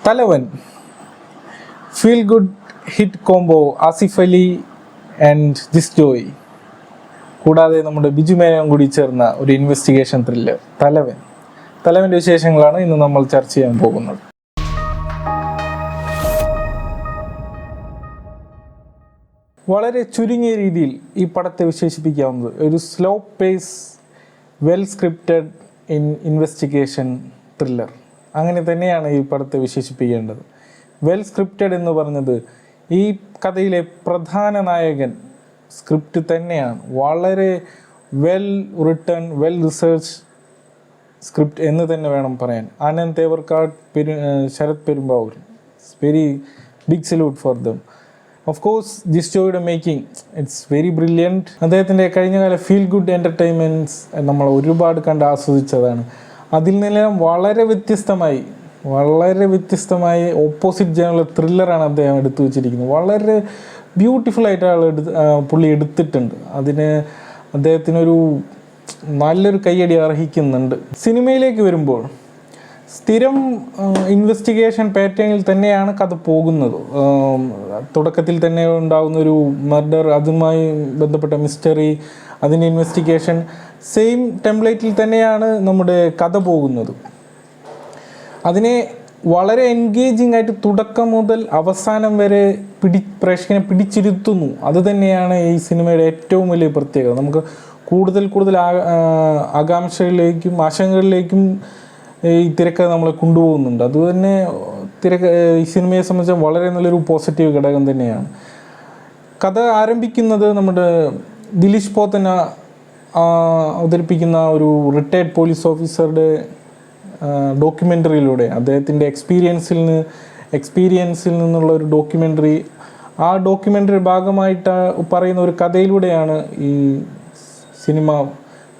തലവൻ feel good hit combo Asif Ali and Jis Joy, കൂടാതെ നമ്മുടെ ബിജു മേനോൻ കൂടി ചേർന്ന ഒരു ഇൻവെസ്റ്റിഗേഷൻ ത്രില്ലർ തലവൻ്റെ വിശേഷങ്ങളാണ് ഇന്ന് നമ്മൾ ചർച്ച ചെയ്യാൻ പോകുന്നത്. വളരെ ചുരുങ്ങിയ രീതിയിൽ ഈ പടത്തെ വിശേഷിപ്പിക്കാവുന്നത് ഒരു slow pace well scripted investigation thriller, അങ്ങനെ തന്നെയാണ് ഈ പടത്തെ വിശേഷിപ്പിക്കേണ്ടത്. വെൽ സ്ക്രിപ്റ്റഡ് എന്ന് പറഞ്ഞത് ഈ കഥയിലെ പ്രധാന നായകൻ സ്ക്രിപ്റ്റ് തന്നെയാണ്. വളരെ well written, well research script എന്ന് തന്നെ വേണം പറയാൻ. Anand Thevarkad, Sharath Perumbavoor, very big salute for them. Of course Jis ജോയുടെ മേക്കിംഗ് ഇറ്റ്സ് വെരി ബ്രില്യൻറ്റ്. അദ്ദേഹത്തിൻ്റെ കഴിഞ്ഞകാല ഫീൽ ഗുഡ് എൻ്റർടൈൻമെൻറ്റ്സ് നമ്മൾ ഒരുപാട് കണ്ട് ആസ്വദിച്ചതാണ്. അതിൽ നിന്നെല്ലാം വളരെ വ്യത്യസ്തമായി ഓപ്പോസിറ്റ് ജേണൽ ത്രില്ലറാണ് അദ്ദേഹം എടുത്തു വച്ചിരിക്കുന്നത്. വളരെ ബ്യൂട്ടിഫുൾ ആയിട്ട് പുള്ളി എടുത്തിട്ടുണ്ട്. അതിന് അദ്ദേഹത്തിനൊരു നല്ലൊരു കയ്യടി അർഹിക്കുന്നുണ്ട്. സിനിമയിലേക്ക് വരുമ്പോൾ സ്ഥിരം ഇൻവെസ്റ്റിഗേഷൻ പാറ്റേണിൽ തന്നെയാണ് കഥ പോകുന്നത്. തുടക്കത്തിൽ തന്നെ ഉണ്ടാകുന്ന ഒരു മർഡർ, അതുമായി ബന്ധപ്പെട്ട മിസ്റ്ററി, അതിൻ്റെ ഇൻവെസ്റ്റിഗേഷൻ, സെയിം ടെംപ്ലേറ്റിൽ തന്നെയാണ് നമ്മുടെ കഥ പോകുന്നത്. അതിനെ വളരെ എൻഗേജിങ് ആയിട്ട് തുടക്കം മുതൽ അവസാനം വരെ പ്രേക്ഷകനെ പിടിച്ചിരുത്തുന്നു. അത് തന്നെയാണ് ഈ സിനിമയുടെ ഏറ്റവും വലിയ പ്രത്യേകത. നമുക്ക് കൂടുതൽ ആശങ്കകളിലേക്കും ഈ തിരക്കഥ നമ്മളെ കൊണ്ടുപോകുന്നുണ്ട്. അതുതന്നെ ഈ സിനിമയെ സംബന്ധിച്ച് വളരെ നല്ലൊരു പോസിറ്റീവ് ഘടകം തന്നെയാണ്. കഥ ആരംഭിക്കുന്നത് നമ്മുടെ ദിലീഷ് പോത്തന അവതരിപ്പിക്കുന്ന ഒരു റിട്ടയർഡ് പോലീസ് ഓഫീസറുടെ ഡോക്യുമെൻ്ററിയിലൂടെ, അദ്ദേഹത്തിൻ്റെ എക്സ്പീരിയൻസിൽ നിന്നുള്ള ഒരു ഡോക്യുമെൻ്ററി. ആ ഡോക്യുമെൻ്ററി ഭാഗമായിട്ട് പറയുന്ന ഒരു കഥയിലൂടെയാണ് ഈ സിനിമ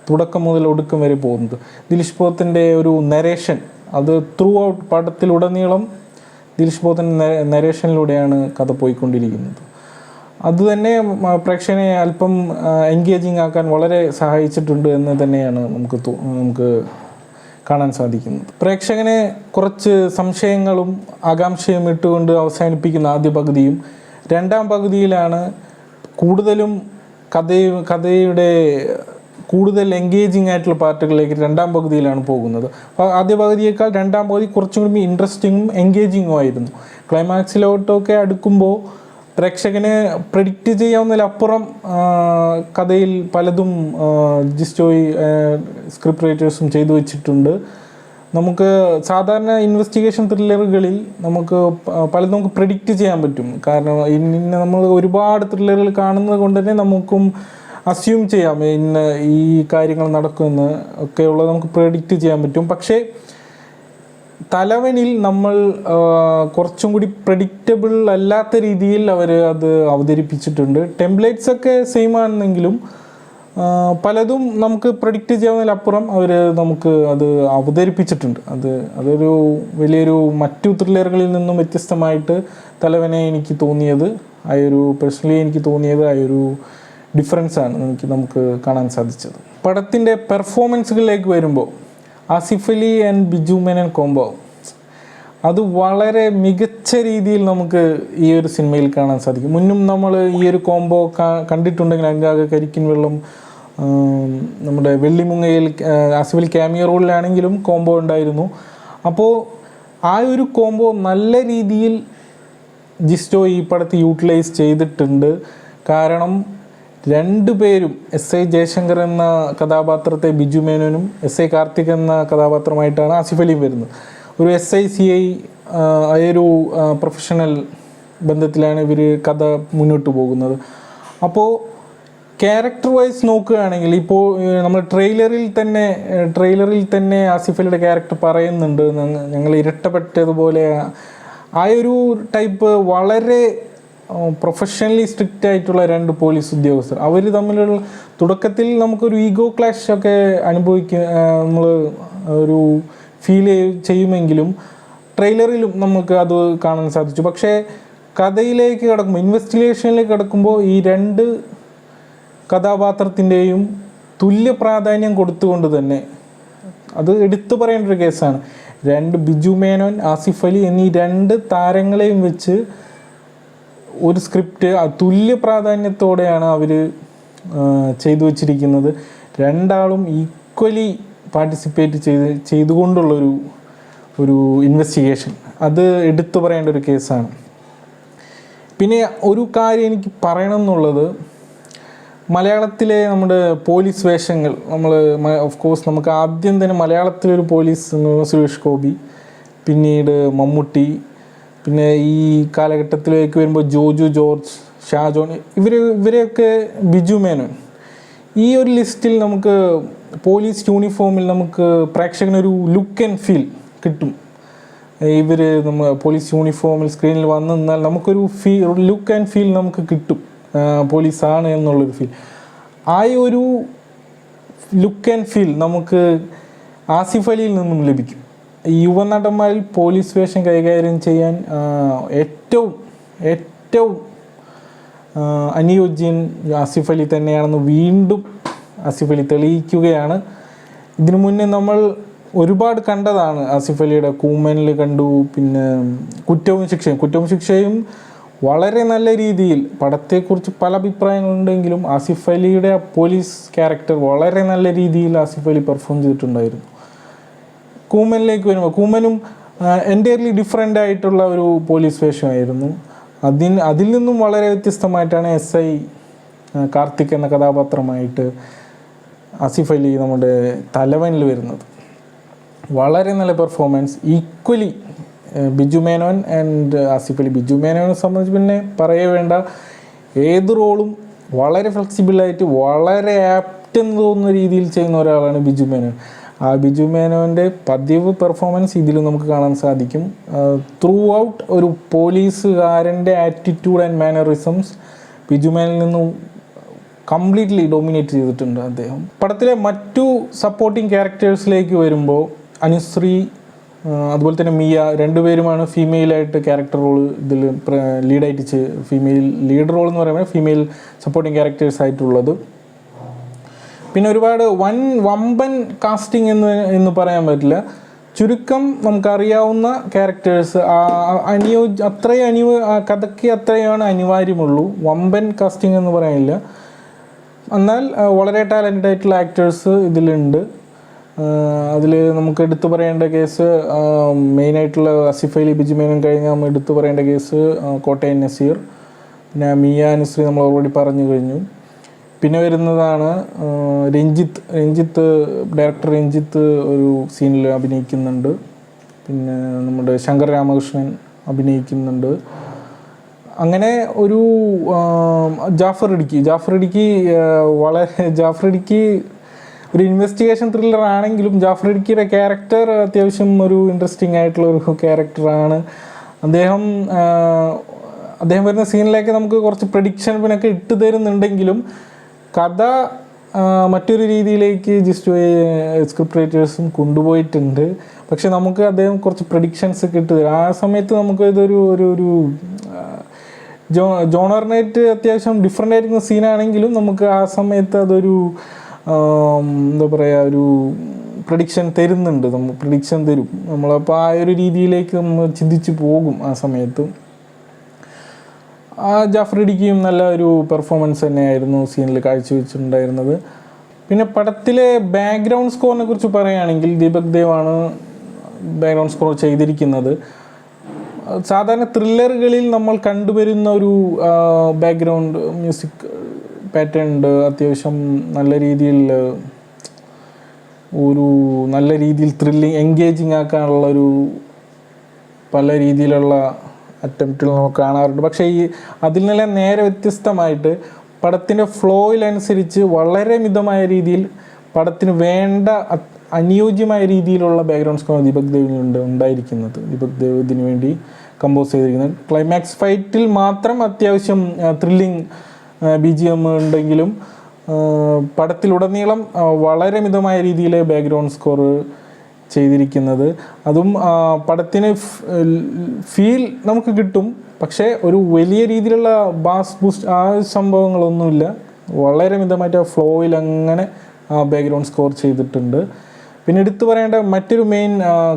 തുടക്കം മുതൽ ഒടുക്കം വരെ പോകുന്നത്. ദിലീഷ് പോത്തൻ്റെ ഒരു നരേഷൻ, അത് ത്രൂ ഔട്ട് പടത്തിലുടനീളം ദിലീഷ് പോത്തൻ്റെ നരേഷനിലൂടെയാണ് കഥ പോയിക്കൊണ്ടിരിക്കുന്നത്. അതുതന്നെ പ്രേക്ഷകനെ അല്പം എൻഗേജിങ് ആക്കാൻ വളരെ സഹായിച്ചിട്ടുണ്ട് എന്ന് തന്നെയാണ് നമുക്ക് കാണാൻ സാധിക്കുന്നത്. പ്രേക്ഷകനെ കുറച്ച് സംശയങ്ങളും ആകാംക്ഷയും ഇട്ടുകൊണ്ട് അവസാനിപ്പിക്കുന്ന ആദ്യ പകുതിയും, രണ്ടാം പകുതിയിലാണ് കൂടുതലും കഥയുടെ കൂടുതൽ എൻഗേജിങ് ആയിട്ടുള്ള പാർട്ടുകളിലേക്ക് രണ്ടാം പകുതിയിലാണ് പോകുന്നത്. അപ്പോൾ ആദ്യ പകുതിയേക്കാൾ രണ്ടാം പകുതി കുറച്ചും കൂടി ഇൻട്രസ്റ്റിങ്ങും എൻഗേജിങ്ങും ആയിരുന്നു. ക്ലൈമാക്സിലോട്ടൊക്കെ അടുക്കുമ്പോൾ പ്രേക്ഷകന് പ്രെഡിക്റ്റ് ചെയ്യാവുന്നതിലപ്പുറം കഥയിൽ പലതും ജിസ് ജോയ് സ്ക്രിപ്റ്റ് റൈറ്റേഴ്സും ചെയ്തു വെച്ചിട്ടുണ്ട്. നമുക്ക് സാധാരണ ഇൻവെസ്റ്റിഗേഷൻ ത്രില്ലറുകളിൽ പലതും നമുക്ക് പ്രെഡിക്റ്റ് ചെയ്യാൻ പറ്റും. കാരണം നമ്മൾ ഒരുപാട് ത്രില്ലറുകൾ കാണുന്നത് കൊണ്ട് തന്നെ നമുക്കും അസ്യൂം ചെയ്യാം ഈ കാര്യങ്ങൾ നടക്കുമെന്ന് ഒക്കെയുള്ളത് നമുക്ക് പ്രെഡിക്റ്റ് ചെയ്യാൻ പറ്റും. പക്ഷേ തലവനിൽ നമ്മൾ കുറച്ചും കൂടി പ്രെഡിക്റ്റബിൾ അല്ലാത്ത രീതിയിൽ അവർ അത് അവതരിപ്പിച്ചിട്ടുണ്ട്. ടെംപ്ലേറ്റ്സ് ഒക്കെ സെയിം ആണെന്നെങ്കിലും പലതും നമുക്ക് പ്രെഡിക്റ്റ് ചെയ്യാവുന്നതിലപ്പുറം അവർ നമുക്ക് അത് അവതരിപ്പിച്ചിട്ടുണ്ട്. അതൊരു വലിയൊരു മറ്റു ത്രില്ലറുകളിൽ നിന്നും വ്യത്യസ്തമായിട്ട് തലവനെ എനിക്ക് തോന്നിയത്, പേഴ്സണലി എനിക്ക് തോന്നിയത് ആ ഒരു ഡിഫറൻസാണ് നമുക്ക് കാണാൻ സാധിച്ചത്. പടത്തിൻ്റെ പെർഫോമൻസുകളിലേക്ക് വരുമ്പോൾ ആസിഫ് അലി ആൻഡ് ബിജു മേനോൻ കോംബോ അത് വളരെ മികച്ച രീതിയിൽ നമുക്ക് ഈ ഒരു സിനിമയിൽ കാണാൻ സാധിക്കും. മുന്നും നമ്മൾ ഈ ഒരു കോംബോ കണ്ടിട്ടുണ്ടെങ്കിൽ അതിൻ്റെ കരിക്കിൻ വെള്ളം, നമ്മുടെ വെള്ളിമുങ്ങയിൽ ആസിഫ് അലി ക്യാമിയോ റോളിലാണെങ്കിലും കോംബോ ഉണ്ടായിരുന്നു. അപ്പോൾ ആ ഒരു കോംബോ നല്ല രീതിയിൽ ജിസ് ജോയ് ഈ പടത്ത് യൂട്ടിലൈസ് ചെയ്തിട്ടുണ്ട്. കാരണം രണ്ടുപേരും എസ് ഐ ജയശങ്കർ എന്ന കഥാപാത്രത്തെ ബിജു മേനോനും എസ് ഐ കാർത്തിക് എന്ന കഥാപാത്രമായിട്ടാണ് ആസിഫ് അലിയും വരുന്നത്. ഒരു SI-CI ഒരു പ്രൊഫഷണൽ ബന്ധത്തിലാണ് ഇവർ കഥ മുന്നോട്ട് പോകുന്നത്. അപ്പോൾ ക്യാരക്ടർ വൈസ് നോക്കുകയാണെങ്കിൽ ഇപ്പോൾ നമ്മൾ ട്രെയിലറിൽ തന്നെ ആസിഫ് അലിയുടെ ക്യാരക്ടർ പറയുന്നുണ്ട്, ഞങ്ങൾ ഇരട്ടപ്പെട്ടതുപോലെ. ആ ഒരു ടൈപ്പ് വളരെ പ്രൊഫഷണലി സ്ട്രിക്റ്റ് ആയിട്ടുള്ള രണ്ട് പോലീസ് ഉദ്യോഗസ്ഥർ, അവർ തമ്മിലുള്ള തുടക്കത്തിൽ നമുക്കൊരു ഈഗോ ക്ലാഷ് ഒക്കെ നമ്മൾ ഒരു ഫീൽ ചെയ്യുമെങ്കിലും ട്രെയിലറിലും നമുക്ക് അത് കാണാൻ സാധിച്ചു. പക്ഷേ കഥയിലേക്ക് കടക്കുമ്പോൾ, ഇൻവെസ്റ്റിഗേഷനിലേക്ക് കടക്കുമ്പോൾ ഈ രണ്ട് കഥാപാത്രത്തിൻ്റെയും തുല്യ പ്രാധാന്യം കൊടുത്തുകൊണ്ട് തന്നെ അത് എടുത്തു പറയേണ്ട ഒരു കേസാണ്. ബിജു മേനോൻ, ആസിഫ് അലി എന്നീ 2 താരങ്ങളെയും വെച്ച് ഒരു സ്ക്രിപ്റ്റ് തുല്യ പ്രാധാന്യത്തോടെയാണ് അവർ ചെയ്തു വച്ചിരിക്കുന്നത്. രണ്ടാളും ഈക്വലി പാർട്ടിസിപ്പേറ്റ് ചെയ്തുകൊണ്ടുള്ളൊരു ഇൻവെസ്റ്റിഗേഷൻ, അത് എടുത്തു പറയേണ്ട ഒരു കേസാണ്. പിന്നെ ഒരു കാര്യം എനിക്ക് പറയണം എന്നുള്ളത്, മലയാളത്തിലെ നമ്മുടെ പോലീസ് വേഷങ്ങൾ, ഓഫ് കോഴ്സ് നമുക്ക് ആദ്യം തന്നെ മലയാളത്തിലൊരു പോലീസ് സുരേഷ് ഗോപി, പിന്നീട് മമ്മൂട്ടി, പിന്നെ ഈ കാലഘട്ടത്തിലേക്ക് വരുമ്പോൾ ജോജു ജോർജ്, ഷാജോൺ, ഇവരെയൊക്കെ ബിജു മേനോൻ, ഈ ഒരു ലിസ്റ്റിൽ നമുക്ക് പോലീസ് യൂണിഫോമിൽ നമുക്ക് പ്രേക്ഷകനൊരു ലുക്ക് ആൻഡ് ഫീൽ കിട്ടും. നമ്മൾ പോലീസ് യൂണിഫോമിൽ സ്ക്രീനിൽ വന്നു നിന്നാൽ നമുക്കൊരു ലുക്ക് ആൻഡ് ഫീൽ നമുക്ക് കിട്ടും, പോലീസാണ് എന്നുള്ളൊരു ഫീൽ. ആ ഒരു ലുക്ക് ആൻഡ് ഫീൽ നമുക്ക് ആസിഫ് അലിയിൽ നിന്നും ലഭിക്കും. യുവനടന്മാരിൽ പോലീസ് വേഷം കൈകാര്യം ചെയ്യാൻ ഏറ്റവും അനുയോജ്യൻ ആസിഫ് അലി തന്നെയാണെന്ന് വീണ്ടും ആസിഫ് അലി തെളിയിക്കുകയാണ്. ഇതിനു മുന്നേ നമ്മൾ ഒരുപാട് കണ്ടതാണ്. ആസിഫ് അലിയുടെ കൂമനിൽ കണ്ടു, പിന്നെ കുറ്റവും ശിക്ഷയും വളരെ നല്ല രീതിയിൽ, പടത്തെക്കുറിച്ച് പല അഭിപ്രായങ്ങളുണ്ടെങ്കിലും ആസിഫ് അലിയുടെ പോലീസ് ക്യാരക്ടർ വളരെ നല്ല രീതിയിൽ ആസിഫ് അലി പെർഫോം ചെയ്തിട്ടുണ്ടായിരുന്നു. കൂമനിലേക്ക് വരുമ്പോൾ കൂമനും എൻ്റയർലി ഡിഫറെൻ്റ് ആയിട്ടുള്ള ഒരു പോലീസ് വേഷമായിരുന്നു. അതിൽ നിന്നും വളരെ വ്യത്യസ്തമായിട്ടാണ് SI കാർത്തിക് എന്ന കഥാപാത്രമായിട്ട് ആസിഫ് അലി നമ്മുടെ തലവനിൽ വരുന്നത്. വളരെ നല്ല performance, equally Biju Menon and Asif Ali. Biju മേനോനെ സംബന്ധിച്ച് പിന്നെ പറയേ വേണ്ട, ഏത് റോളും വളരെ ഫ്ലെക്സിബിളായിട്ട് വളരെ ആപ്റ്റ് എന്ന് തോന്നുന്ന രീതിയിൽ ചെയ്യുന്ന ഒരാളാണ് ബിജു മേനോൻ. ആ ബിജു മേനോൻ്റെ പതിവ് പെർഫോമൻസ് ഇതിൽ നമുക്ക് കാണാൻ സാധിക്കും. ത്രൂ ഔട്ട് ഒരു പോലീസുകാരൻ്റെ ആറ്റിറ്റ്യൂഡ് ആൻഡ് മാനറിസംസ് ബിജു മേനോനിൽ നിന്നും കംപ്ലീറ്റ്ലി ഡോമിനേറ്റ് ചെയ്തിട്ടുണ്ട് അദ്ദേഹം. പടത്തിലെ മറ്റു സപ്പോർട്ടിങ് ക്യാരക്ടേഴ്സിലേക്ക് വരുമ്പോൾ അനുശ്രീ, അതുപോലെ തന്നെ മിയ, രണ്ടുപേരുമാണ് ഫീമെയിലായിട്ട് ക്യാരക്ടർ റോൾ ഇതിൽ ലീഡായിട്ട് ഫീമെയിൽ ലീഡ് റോൾ എന്ന് പറയുമ്പോൾ ഫീമെയിൽ സപ്പോർട്ടിങ് ക്യാരക്ടേഴ്സ് ആയിട്ടുള്ളത്. പിന്നെ ഒരുപാട് വമ്പൻ കാസ്റ്റിംഗ് എന്ന് പറയാൻ പറ്റില്ല, ചുരുക്കം നമുക്കറിയാവുന്ന ക്യാരക്ടേഴ്സ് കഥയ്ക്ക് അത്രയാണ് അനിവാര്യമുള്ളൂ. വമ്പൻ കാസ്റ്റിംഗ് എന്ന് പറയാനില്ല, എന്നാൽ വളരെ ടാലൻറ്റഡ് ആയിട്ടുള്ള ആക്ടേഴ്സ് ഇതിലുണ്ട്. അതിൽ നമുക്ക് എടുത്തു പറയേണ്ട കേസ് മെയിനായിട്ടുള്ള ആസിഫ് അലി, ബിജു മേനോൻ കഴിഞ്ഞാൽ നമ്മൾ എടുത്തു പറയേണ്ട കേസ് കോട്ടയം നസീർ, പിന്നെ മിയ, അനുശ്രീ നമ്മൾ ഓൾറെഡി പറഞ്ഞു കഴിഞ്ഞു. പിന്നെ വരുന്നതാണ് രഞ്ജിത്ത്, ഡയറക്ടർ രഞ്ജിത്ത് ഒരു സീനിൽ അഭിനയിക്കുന്നുണ്ട്. പിന്നെ നമ്മുടെ ശങ്കർ രാമകൃഷ്ണൻ അഭിനയിക്കുന്നുണ്ട്. അങ്ങനെ ഒരു ജാഫർ ഇടുക്കി ഒരു ഇൻവെസ്റ്റിഗേഷൻ ത്രില്ലർ ആണെങ്കിലും ജാഫർ ഇടുക്കിയുടെ ക്യാരക്ടർ അത്യാവശ്യം ഒരു ഇൻട്രസ്റ്റിംഗ് ആയിട്ടുള്ള ഒരു ക്യാരക്ടറാണ്. അദ്ദേഹം വരുന്ന സീനിലേക്ക് നമുക്ക് കുറച്ച് പ്രഡിക്ഷൻ പിന്നൊക്കെ ഇട്ട് തരുന്നുണ്ടെങ്കിലും കഥ മറ്റൊരു രീതിയിലേക്ക് സ്ക്രിപ്റ്റ് റൈറ്റേഴ്സും കൊണ്ടുപോയിട്ടുണ്ട്. പക്ഷെ നമുക്ക് അദ്ദേഹം കുറച്ച് പ്രഡിക്ഷൻസ് ഒക്കെ ഇട്ട് തരും. ആ സമയത്ത് നമുക്ക് ഇതൊരു ഒരു ജോണറിനായിട്ട് അത്യാവശ്യം ഡിഫറെൻ്റ് ആയിരിക്കുന്ന സീനാണെങ്കിലും നമുക്ക് ആ സമയത്ത് അതൊരു എന്താ പറയുക, ഒരു പ്രഡിക്ഷൻ തരുന്നുണ്ട്. പ്രഡിക്ഷൻ തരും നമ്മളപ്പോൾ ആ ഒരു രീതിയിലേക്ക് നമ്മൾ ചിന്തിച്ച് പോകും ആ സമയത്ത്. ജാഫർ ഇടുക്കിയും നല്ല ഒരു പെർഫോമൻസ് തന്നെയായിരുന്നു സീനിൽ കാഴ്ചവെച്ചിട്ടുണ്ടായിരുന്നത്. പിന്നെ പടത്തിലെ ബാക്ക്ഗ്രൗണ്ട് സ്കോറിനെ കുറിച്ച് പറയുകയാണെങ്കിൽ ദീപക് ദേവാണ് ബാക്ക്ഗ്രൗണ്ട് സ്കോർ ചെയ്തിരിക്കുന്നത്. സാധാരണ ത്രില്ലറുകളിൽ നമ്മൾ കണ്ടുവരുന്ന ഒരു ബാക്ക്ഗ്രൗണ്ട് മ്യൂസിക് പാറ്റേൺ ഉണ്ട്. അത്യാവശ്യം നല്ല രീതിയിൽ ത്രില്ലിങ്, എൻഗേജിങ് ആക്കാനുള്ള പല രീതിയിലുള്ള അറ്റംപ്റ്റുകൾ നമുക്ക് കാണാറുണ്ട്. പക്ഷേ അതിൽ നിന്നെല്ലാം നേരെ വ്യത്യസ്തമായിട്ട് പടത്തിൻ്റെ ഫ്ലോയിലനുസരിച്ച് വളരെ മിതമായ രീതിയിൽ പടത്തിന് വേണ്ട അനുയോജ്യമായ രീതിയിലുള്ള ബാക്ക്ഗ്രൗണ്ട് സ്കോർ ദീപക് ദേവിനുണ്ട് ഉണ്ടായിരിക്കുന്നത്. ദീപക് ദേവ് ഇതിനു വേണ്ടി കമ്പോസ് ചെയ്തിരിക്കുന്നത്. ക്ലൈമാക്സ് ഫൈറ്റിൽ മാത്രം അത്യാവശ്യം ത്രില്ലിങ് BGM ഉണ്ടെങ്കിലും പടത്തിലുടനീളം വളരെ മിതമായ രീതിയിൽ ബാക്ക്ഗ്രൗണ്ട് സ്കോർ ചെയ്തിരിക്കുന്നത്. അതും പടത്തിന് ഫീൽ നമുക്ക് കിട്ടും. പക്ഷേ ഒരു വലിയ രീതിയിലുള്ള ബാസ് ബൂസ്റ്റ് ആ സംഭവങ്ങളൊന്നുമില്ല. വളരെ മിതമായിട്ട് ഫ്ലോയിൽ അങ്ങനെ ബാക്ക്ഗ്രൗണ്ട് സ്കോർ ചെയ്തിട്ടുണ്ട്. പിന്നെ എടുത്തു പറയേണ്ട മറ്റൊരു മെയിൻ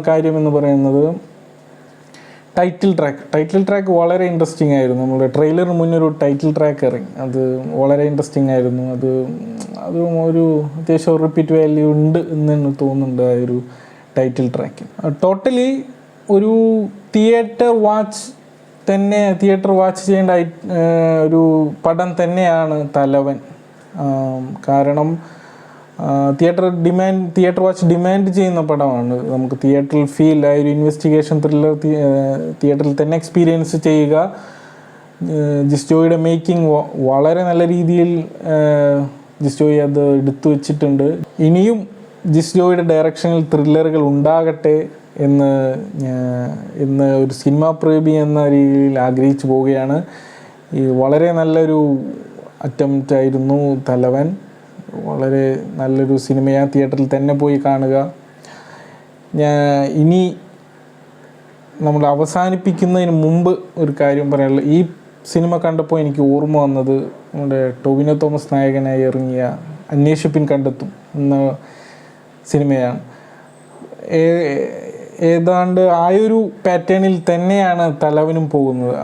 കാര്യം എന്ന് പറയുന്നത് ടൈറ്റിൽ ട്രാക്ക് വളരെ ഇൻട്രസ്റ്റിംഗ് ആയിരുന്നു. നമ്മുടെ ട്രെയിലറിന് മുന്നേ ഒരു ടൈറ്റിൽ ട്രാക്ക് ഇറങ്ങി, അത് വളരെ ഇൻട്രസ്റ്റിംഗ് ആയിരുന്നു. അതും ഒരു അത്യാവശ്യം റിപ്പീറ്റ് വാല്യൂ ഉണ്ട് എന്ന് തോന്നുന്നുണ്ട് ആ ഒരു ടൈറ്റിൽ ട്രാക്ക്. ടോട്ടലി ഒരു തിയേറ്റർ വാച്ച് ചെയ്യേണ്ട ഒരു പടം തന്നെയാണ് തലവൻ. കാരണം തിയേറ്റർ വാച്ച് ഡിമാൻഡ് ചെയ്യുന്ന പടമാണ്. നമുക്ക് തിയേറ്ററിൽ ഫീൽ ആ ഒരു ഇൻവെസ്റ്റിഗേഷൻ ത്രില്ലർ തിയേറ്ററിൽ തന്നെ എക്സ്പീരിയൻസ് ചെയ്യുക. ജിസ് ജോയിയുടെ മേക്കിംഗ് വളരെ നല്ല രീതിയിൽ ജിസ് ജോയി അത് എടുത്തു വച്ചിട്ടുണ്ട്. ഇനിയും ജിസ് ജോയിയുടെ ഡയറക്ഷനിൽ ത്രില്ലറുകൾ ഉണ്ടാകട്ടെ എന്ന് ഒരു സിനിമാ പ്രേമി എന്ന രീതിയിൽ ആഗ്രഹിച്ചു പോവുകയാണ്. വളരെ നല്ലൊരു അറ്റംപ്റ്റ് ആയിരുന്നു തലവൻ. വളരെ നല്ലൊരു സിനിമയാണ്, തിയേറ്ററിൽ തന്നെ പോയി കാണുക. ഇനി നമ്മൾ അവസാനിപ്പിക്കുന്നതിന് മുമ്പ് ഒരു കാര്യം പറയാനുള്ളത്, ഈ സിനിമ കണ്ടപ്പോൾ എനിക്ക് ഓർമ്മ വന്നത് നമ്മുടെ ടോവിനോ തോമസ് നായകനായി ഇറങ്ങിയ അന്വേഷിപ്പിൻ കണ്ടെത്തും എന്ന സിനിമയാണ്. ഏതാണ്ട് ആയൊരു പാറ്റേണിൽ തന്നെയാണ് തലവനും പോകുന്നത്.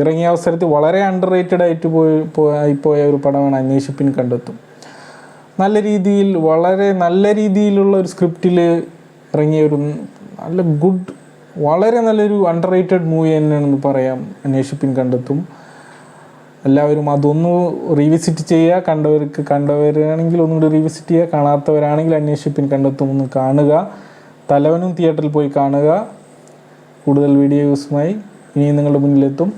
ഇറങ്ങിയ അവസരത്തിൽ വളരെ അണ്ടർ റേറ്റഡ് ആയിട്ട് ആയിപ്പോയ ഒരു പടമാണ് അന്വേഷിപ്പിൻ കണ്ടെത്തും. വളരെ നല്ല രീതിയിലുള്ള ഒരു സ്ക്രിപ്റ്റിൽ ഇറങ്ങിയ ഒരു വളരെ നല്ലൊരു അണ്ടർ റേറ്റഡ് മൂവി തന്നെയാണെന്ന് പറയാം അന്വേഷിപ്പിൻ കണ്ടെത്തും. എല്ലാവരും അതൊന്ന് റീവിസിറ്റ് ചെയ്യുക. കണ്ടവരാണെങ്കിൽ ഒന്നുകൂടി റീവിസിറ്റ് ചെയ്യുക. കാണാത്തവരാണെങ്കിൽ അന്വേഷിപ്പിൻ കണ്ടെത്തും ഒന്ന് കാണുക. തലവനും തിയേറ്ററിൽ പോയി കാണുക. കൂടുതൽ വീഡിയോസുമായി ഇനിയും നിങ്ങളുടെ മുന്നിലെത്തും.